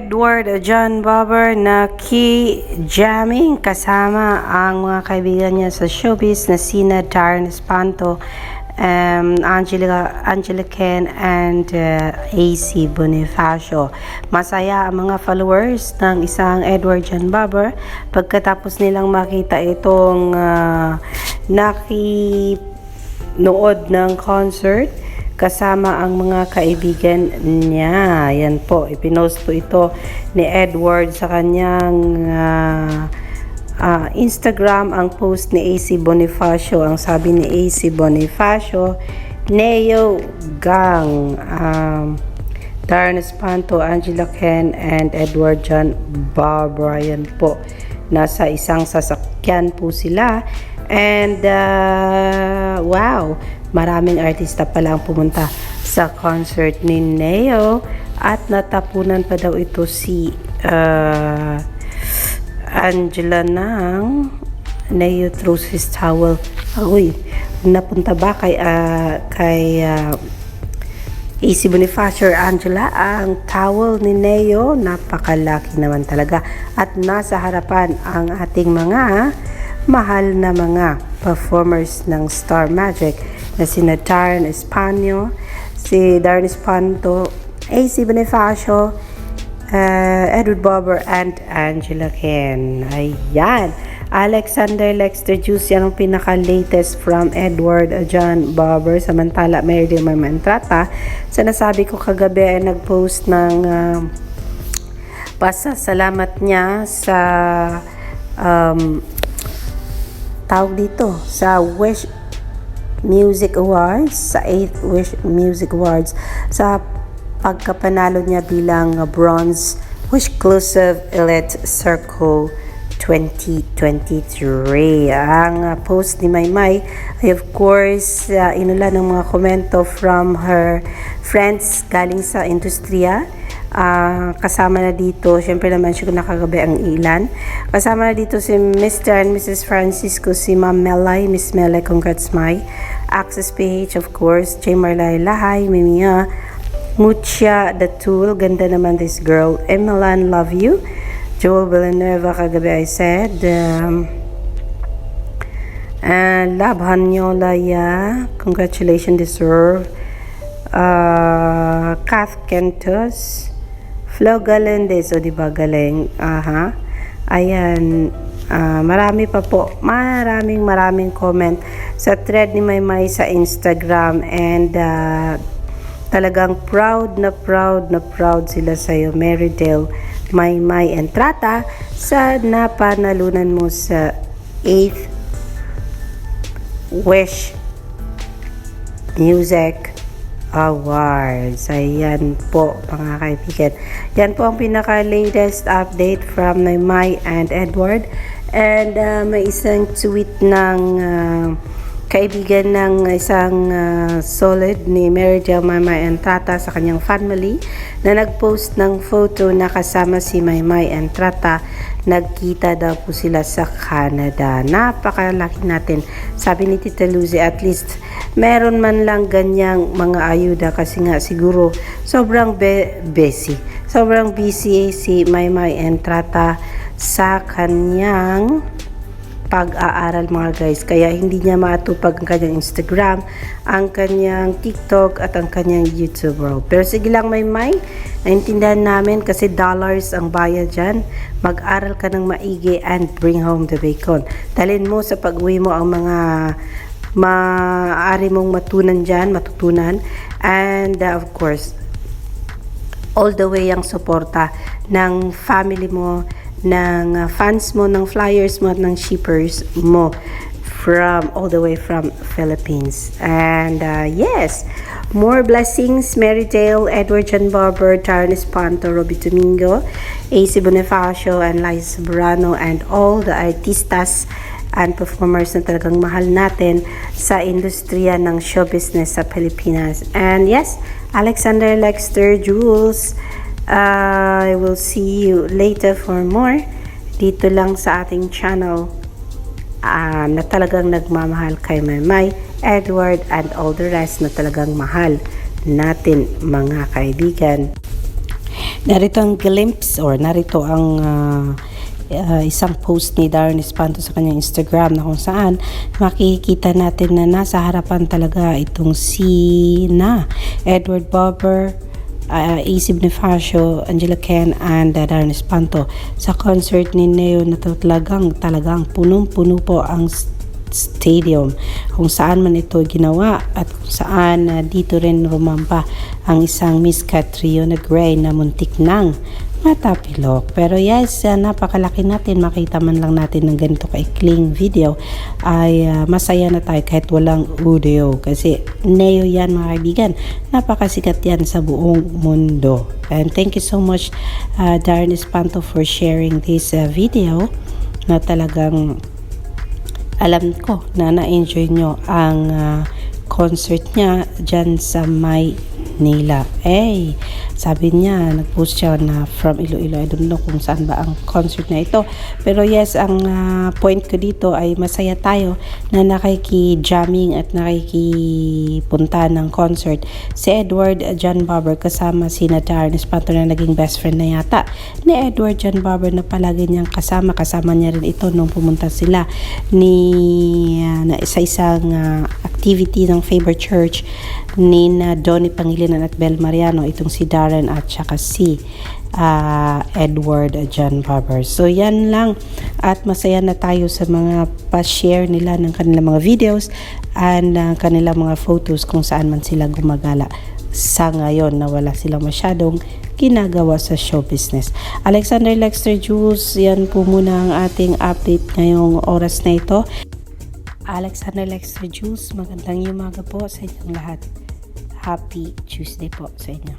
Edward John Barber na jamming kasama ang mga kaibigan niya sa showbiz na sina Darren Espanto, Angela Ken, and AC Bonifacio. Masaya ang mga followers ng isang Edward John Barber pagkatapos nilang makita itong nakinood ng concert kasama ang mga kaibigan niya. Yan po, ipinost po ito ni Edward sa kanyang Instagram. Ang post ni AC Bonifacio, ang sabi ni AC Bonifacio, Neo Gang, Darren Espanto, Angela Ken, and Edward John Barber. Yan po, nasa isang sasakyan po sila. And wow, maraming artista pala ang pumunta sa concert ni Neo at natapunan pa daw ito si Angela ng Neo throws his towel. Uy, napunta ba kay AC Bonifacio or Angela ang towel ni Neo? Napakalaki naman talaga. At nasa harapan ang ating mga mahal na mga performers ng Star Magic na sina Darren Espanto, AC Bonifacio, Edward Barber, and Angela Ken. Ayan, Alexander Lexter Juice, yan ang pinaka-latest from Edward John Barber. Samantala, Mary Del Mantrata, sa nasabi ko kagabi ay nag-post ng pasasalamat niya sa tawag dito sa Wish Music Awards, sa 8th Wish Music Awards, sa pagkapanalo niya bilang bronze Wish Exclusive Elite Circle 2023. Ang post ni Maymay ay of course inula ng mga komento from her friends galing sa industriya. Kasama na dito, syempre naman siya nakagabi ang ilan. Kasama na dito si Mr. and Mrs. Francisco, si Ma'am Melay, Miss Melay, congrats May, Access PH of course, J. Marlay Lahay, Mimia, Mucha the Tool, ganda naman this girl, Emelan, love you, Joel Villanueva, kagabi I said, Lab Hanyola, yeah, congratulations, deserve, Kath Kentos, Flo Galendez, o diba galing? Ayan, marami pa po, maraming comment sa thread ni Maymay sa Instagram, and talagang proud na proud sila sa'yo, Marydel Maymay Entrata, sa napanalunan mo sa 8th Wish Music Awards. Ayan po mga kaibigan. Yan po ang pinaka-latest update from Maymay and Edward. And may isang tweet ng kaibigan ng isang solid ni Mary Del Maymay Entrata sa kanyang family na nag-post ng photo na kasama si Maymay Entrata. Nagkita daw po sila sa Canada. Napakalaki natin. Sabi ni Tita Lucy, at least meron man lang ganyang mga ayuda kasi nga siguro sobrang busy. Sobrang busy si Maymay Entrata sa kanyang pag-aaral mga guys. Kaya hindi niya matupag ang kanyang Instagram, ang kanyang TikTok, at ang kanyang YouTube world. Pero sige lang Maymay, naintindihan namin kasi dollars ang bayad dyan. Mag-aral ka ng maigi and bring home the bacon. Dalhin mo sa pag-uwi mo ang mga maaari mong matutunan. And of course, all the way ang suporta ng family mo, ng fans mo, ng flyers mo, at ng shippers mo from all the way from Philippines. And yes, more blessings, Marydel, Edward John Barber, Darren Espanto, Robbie Domingo, AC Bonifacio, and Liza Sobrano, and all the artistas and performers na talagang mahal natin sa industriya ng show business sa Pilipinas. And yes, Alexander Lexter Jules, I will see you later for more dito lang sa ating channel na talagang nagmamahal kay Maymay, Edward, and all the rest na talagang mahal natin mga kaibigan. Narito ang glimpse or narito ang isang post ni Darren Espanto sa kanyang Instagram na kung saan makikita natin na nasa harapan talaga itong si Edward Barber, AC Bonifacio, Angela Ken, and Darren Espanto sa concert ni Neo na talagang punong-puno po ang stadium kung saan man ito ginawa at kung saan dito rin rumampa ang isang Miss Catriona Gray na muntik nang matapilok. Pero yes, napakalaki natin, makita man lang natin ng ganito kaikling video ay masaya na tayo kahit walang audio kasi Neo yan mga kaibigan, napakasikat yan sa buong mundo. And thank you so much Darren Espanto for sharing this video na talagang alam ko na na-enjoy nyo ang concert niya dyan sa Maynila. Sabi niya, nag-post siya na from Iloilo. I don't know kung saan ba ang concert na ito. Pero yes, ang point ko dito ay masaya tayo na nakiki-jamming at nakikipunta ng concert. Si Edward John Barber kasama si Darren Espanto na naging best friend na yata ni Edward John Barber na palagi niyang kasama niya rin ito nung pumunta sila sa isang activity ng Faber Church ni Donnie Pangilinan at Bel Mariano, itong si Darren at saka si Edward John Barber. So yan lang at masaya na tayo sa mga pa-share nila ng kanilang mga videos and kanilang mga photos kung saan man sila gumagala sa ngayon na wala silang masyadong ginagawa sa show business. Alexander Lexter Jules, yan po muna ang ating update ngayong oras na ito. Alexander Lexter Jules, magandang umaga po sa inyong lahat. Happy Tuesday po sa inyo.